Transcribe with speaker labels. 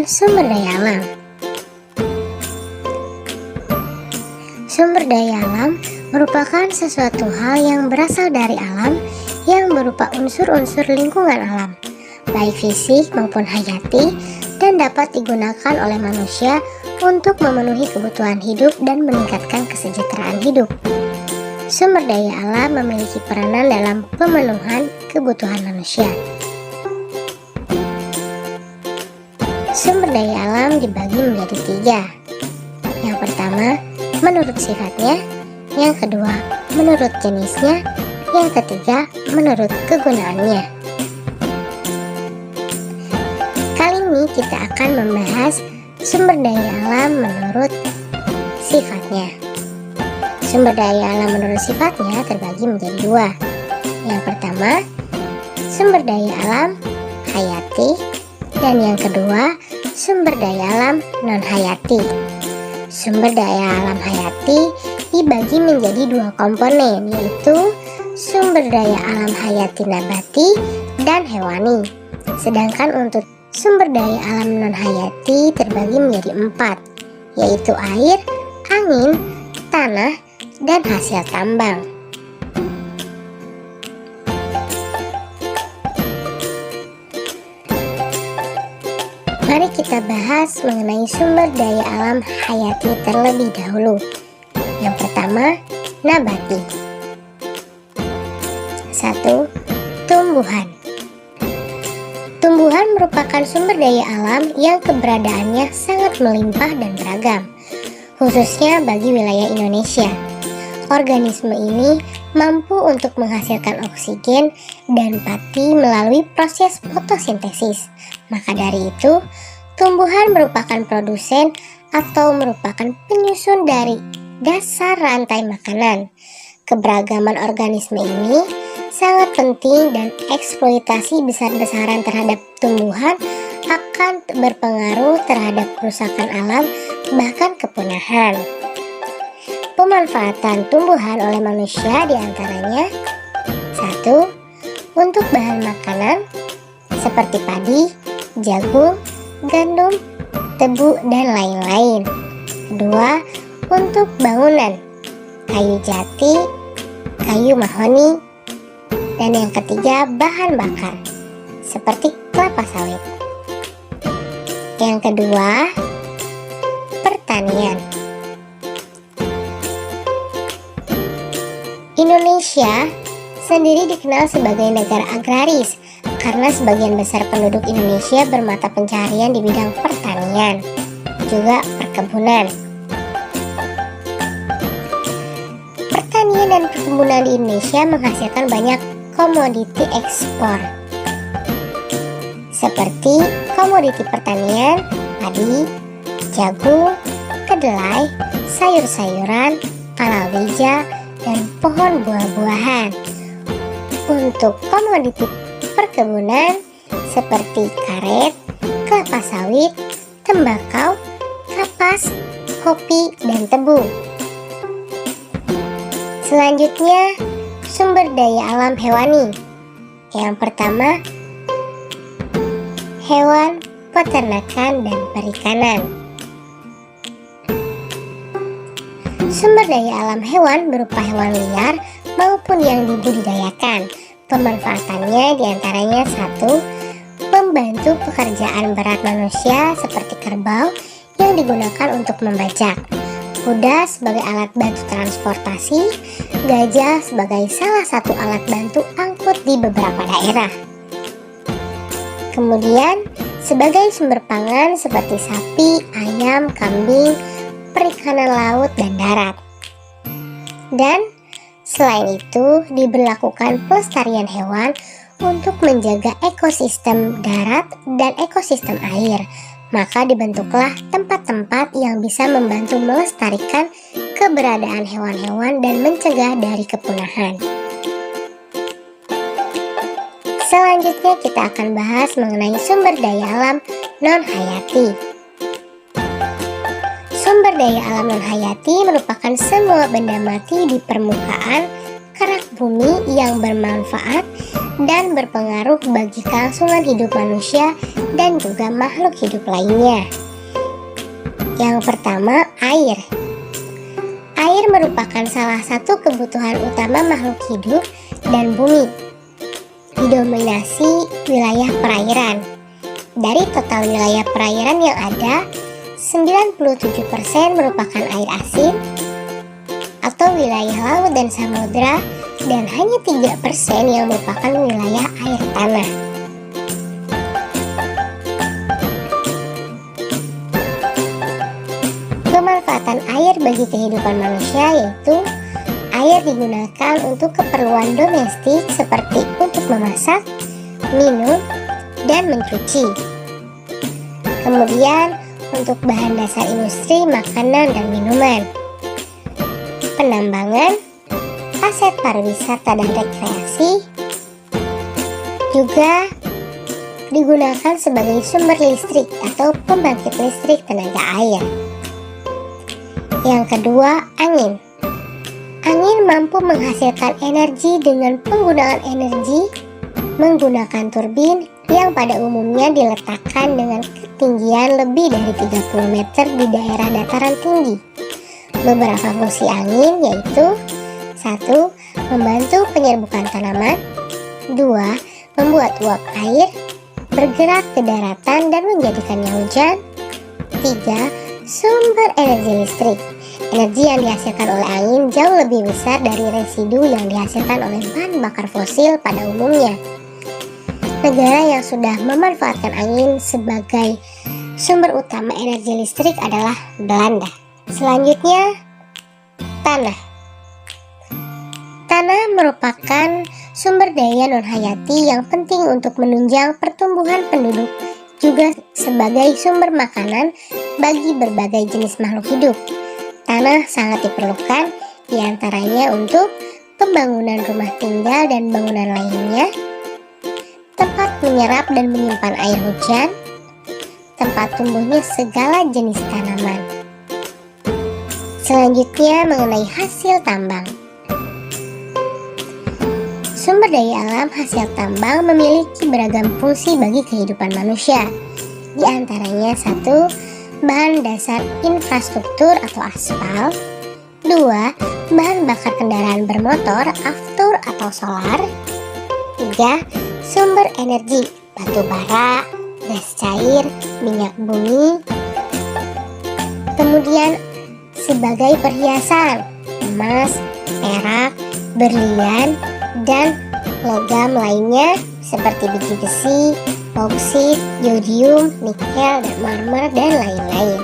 Speaker 1: pengertian sumber daya alam. Sumber daya alam merupakan sesuatu hal yang berasal dari alam yang berupa unsur-unsur lingkungan alam, baik fisik maupun hayati, dan dapat digunakan oleh manusia untuk memenuhi kebutuhan hidup dan meningkatkan kesejahteraan hidup. Sumber daya alam memiliki peranan dalam pemenuhan kebutuhan manusia. Sumber daya alam dibagi menjadi 3. Yang pertama, menurut sifatnya. Yang kedua, menurut jenisnya. Yang ketiga, menurut kegunaannya. Kali ini kita akan membahas sumber daya alam menurut sifatnya. Sumber daya alam menurut sifatnya terbagi menjadi 2. Yang pertama, sumber daya alam hayati, dan yang kedua, sumber daya alam non-hayati. Sumber daya alam hayati dibagi menjadi 2 komponen, yaitu sumber daya alam hayati nabati dan hewani. Sedangkan untuk sumber daya alam non-hayati terbagi menjadi 4, yaitu air, angin, tanah, dan hasil tambang. Mari kita bahas mengenai sumber daya alam hayati terlebih dahulu. Yang pertama, nabati. 1. Tumbuhan. Tumbuhan merupakan sumber daya alam yang keberadaannya sangat melimpah dan beragam, khususnya bagi wilayah Indonesia. Organisme ini mampu untuk menghasilkan oksigen dan pati melalui proses fotosintesis. Maka dari itu, tumbuhan merupakan produsen atau merupakan penyusun dari dasar rantai makanan. Keberagaman organisme ini sangat penting dan eksploitasi besar-besaran terhadap tumbuhan akan berpengaruh terhadap kerusakan alam, bahkan kepunahan. Pemanfaatan tumbuhan oleh manusia diantaranya 1. Untuk bahan makanan seperti padi, jagung, gandum, tebu, dan lain-lain. 2. Untuk bangunan, kayu jati, kayu mahoni. Dan yang ketiga, bahan bakar seperti kelapa sawit. Yang kedua, pertanian. Indonesia sendiri dikenal sebagai negara agraris karena sebagian besar penduduk Indonesia bermata pencaharian di bidang pertanian, juga perkebunan. Pertanian dan perkebunan di Indonesia menghasilkan banyak komoditi ekspor, seperti komoditi pertanian, padi, jagung, kedelai, sayur-sayuran, palawija, dan pohon buah-buahan. Untuk komoditi perkebunan seperti karet, kelapa sawit, tembakau, kapas, kopi, dan tebu. Selanjutnya, sumber daya alam hewani. Yang pertama, hewan, peternakan, dan perikanan. Sumber daya alam hewan berupa hewan liar maupun yang dibudidayakan. Pemanfaatannya diantaranya 1. Membantu pekerjaan berat manusia seperti kerbau yang digunakan untuk membajak, kuda sebagai alat bantu transportasi, gajah sebagai salah satu alat bantu angkut di beberapa daerah. Kemudian sebagai sumber pangan seperti sapi, ayam, kambing, perikanan laut, dan darat. Dan selain itu diberlakukan pelestarian hewan untuk menjaga ekosistem darat dan ekosistem air. Maka dibentuklah tempat-tempat yang bisa membantu melestarikan keberadaan hewan-hewan dan mencegah dari kepunahan. Selanjutnya kita akan bahas mengenai sumber daya alam non-hayati. Sumber daya alam non-hayati merupakan semua benda mati di permukaan, kerak bumi yang bermanfaat dan berpengaruh bagi kelangsungan hidup manusia dan juga makhluk hidup lainnya. Yang pertama, air. Air merupakan salah satu kebutuhan utama makhluk hidup dan bumi. Didominasi wilayah perairan. Dari total wilayah perairan yang ada, 97% merupakan air asin atau wilayah laut dan samudra, dan hanya 3% yang merupakan wilayah air tanah. Pemanfaatan air bagi kehidupan manusia yaitu air digunakan untuk keperluan domestik seperti untuk memasak, minum, dan mencuci. Kemudian untuk bahan dasar industri makanan dan minuman, penambangan, aset pariwisata dan rekreasi, juga digunakan sebagai sumber listrik atau pembangkit listrik tenaga air. Yang kedua, angin. Angin mampu menghasilkan energi dengan penggunaan energi menggunakan turbin yang pada umumnya diletakkan dengan ketinggian lebih dari 30 meter di daerah dataran tinggi. Beberapa fungsi angin yaitu 1. Membantu penyerbukan tanaman, 2. Membuat uap air bergerak ke daratan dan menjadikannya hujan, 3. Sumber energi listrik. Energi yang dihasilkan oleh angin jauh lebih besar dari residu yang dihasilkan oleh bahan bakar fosil pada umumnya. Negara yang sudah memanfaatkan angin sebagai sumber utama energi listrik adalah Belanda. Selanjutnya, tanah. Tanah merupakan sumber daya non-hayati yang penting untuk menunjang pertumbuhan penduduk, juga sebagai sumber makanan bagi berbagai jenis makhluk hidup. Tanah sangat diperlukan diantaranya untuk pembangunan rumah tinggal dan bangunan lainnya, tempat menyerap dan menyimpan air hujan, tempat tumbuhnya segala jenis tanaman. Selanjutnya mengenai hasil tambang. Sumber daya alam hasil tambang memiliki beragam fungsi bagi kehidupan manusia. Di antaranya 1. Bahan dasar infrastruktur atau aspal, 2. Bahan bakar kendaraan bermotor, aftur atau solar, 3. Sumber energi, batu bara, gas cair, minyak bumi. Kemudian sebagai perhiasan, emas, perak, berlian, dan logam lainnya seperti biji besi, bauksit, yodium, nikel, dan marmer, dan lain-lain.